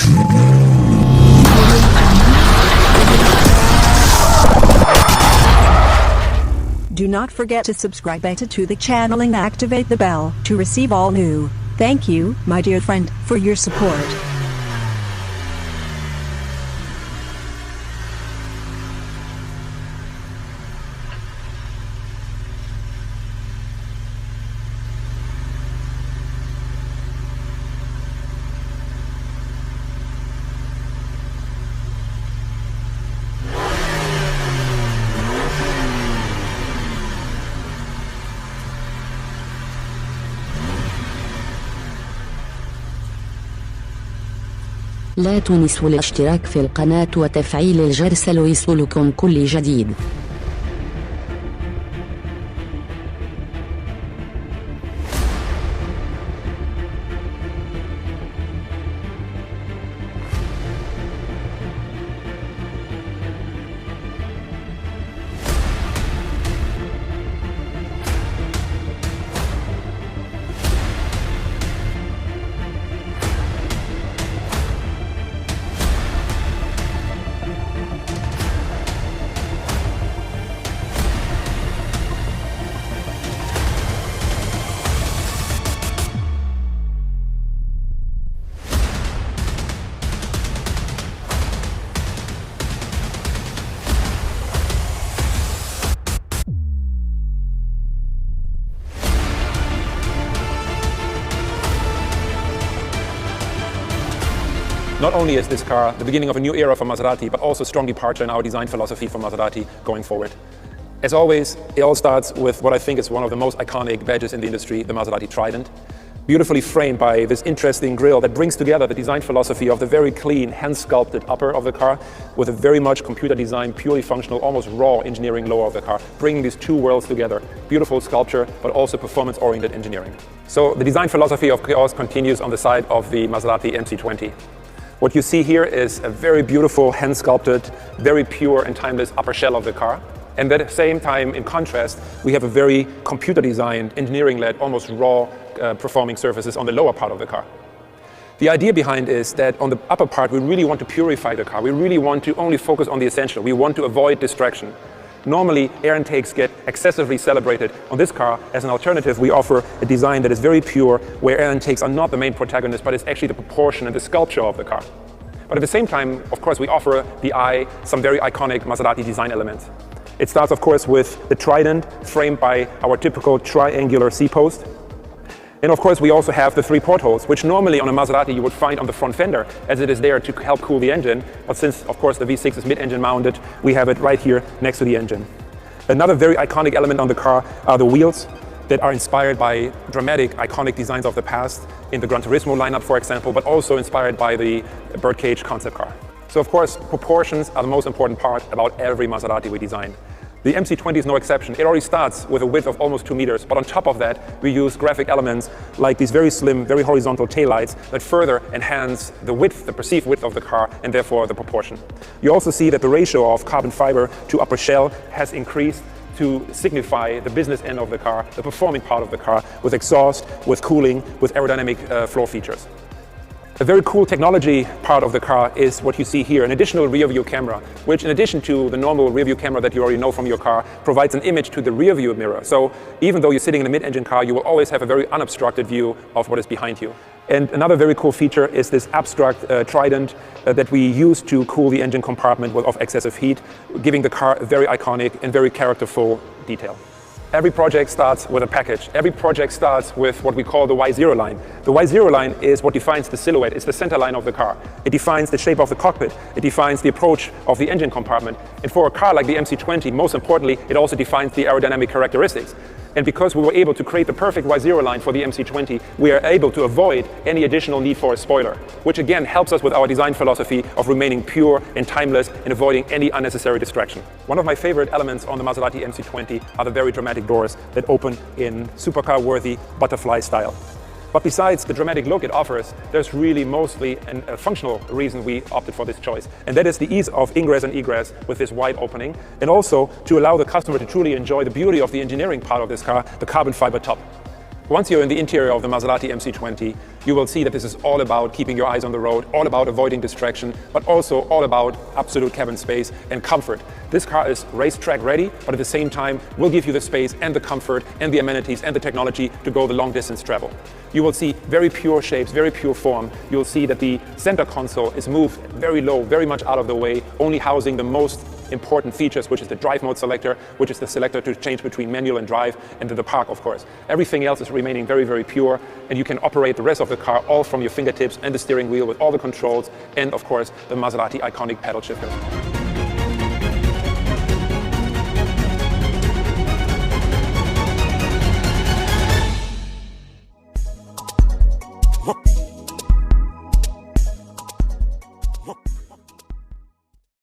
Do not forget to subscribe to the channel and activate the bell to receive all new. Thank you, my dear friend, for your support. لا تنسوا الاشتراك في القناة وتفعيل الجرس ليصلكم كل جديد. Not only is this car the beginning of a new era for Maserati, but also a strong departure in our design philosophy for Maserati going forward. As always, it all starts with what I think is one of the most iconic badges in the industry, the Maserati Trident. Beautifully framed by this interesting grille that brings together the design philosophy of the very clean, hand-sculpted upper of the car with a very much computer-designed, purely functional, almost raw engineering lower of the car, bringing these two worlds together. Beautiful sculpture, but also performance-oriented engineering. So the design philosophy of Chaos continues on the side of the Maserati MC20. What you see here is a very beautiful, hand-sculpted, very pure and timeless upper shell of the car. And at the same time, in contrast, we have a very computer-designed, engineering-led, almost raw performing surfaces on the lower part of the car. The idea behind is that on the upper part, we really want to purify the car. We really want to only focus on the essential. We want to avoid distraction. Normally, air intakes get excessively celebrated. On this car, as an alternative, we offer a design that is very pure, where air intakes are not the main protagonist, but it's actually the proportion and the sculpture of the car. But at the same time, of course, we offer the eye some very iconic Maserati design elements. It starts, of course, with the Trident, framed by our typical triangular C-post. And of course, we also have the three portholes, which normally on a Maserati you would find on the front fender, as it is there to help cool the engine. But since, of course, the V6 is mid-engine mounted, we have it right here next to the engine. Another very iconic element on the car are the wheels that are inspired by dramatic, iconic designs of the past in the Gran Turismo lineup, for example, but also inspired by the birdcage concept car. So, of course, proportions are the most important part about every Maserati we design. The MC20 is no exception. It already starts with a width of almost 2 meters, but on top of that, we use graphic elements like these very slim, very horizontal taillights that further enhance the width, the perceived width of the car, and therefore the proportion. You also see that the ratio of carbon fiber to upper shell has increased to signify the business end of the car, the performing part of the car, with exhaust, with cooling, with aerodynamic floor features. A very cool technology part of the car is what you see here, an additional rear view camera, which in addition to the normal rear view camera that you already know from your car, provides an image to the rear view mirror. So even though you're sitting in a mid-engine car, you will always have a very unobstructed view of what is behind you. And another very cool feature is this abstract Trident that we use to cool the engine compartment of excessive heat, giving the car a very iconic and very characterful detail. Every project starts with a package. Every project starts with what we call the Y0 line. The Y0 line is what defines the silhouette. It's the center line of the car. It defines the shape of the cockpit. It defines the approach of the engine compartment. And for a car like the MC20, most importantly, it also defines the aerodynamic characteristics. And because we were able to create the perfect Y0 line for the MC20, we are able to avoid any additional need for a spoiler, which again helps us with our design philosophy of remaining pure and timeless and avoiding any unnecessary distraction. One of my favorite elements on the Maserati MC20 are the very dramatic doors that open in supercar-worthy butterfly style. But besides the dramatic look it offers, there's really mostly a functional reason we opted for this choice. And that is the ease of ingress and egress with this wide opening, and also to allow the customer to truly enjoy the beauty of the engineering part of this car, the carbon fiber top. Once you're in the interior of the Maserati MC20, you will see that this is all about keeping your eyes on the road, all about avoiding distraction, but also all about absolute cabin space and comfort. This car is racetrack ready, but at the same time will give you the space and the comfort and the amenities and the technology to go the long distance travel. You will see very pure shapes, very pure form. You'll see that the center console is moved very low, very much out of the way, only housing the most important features, which is the drive mode selector, which is the selector to change between manual and drive, and the park, of course. Everything else is remaining very, very pure, and you can operate the rest of the car all from your fingertips and the steering wheel with all the controls, and of course, the Maserati iconic pedal shifter.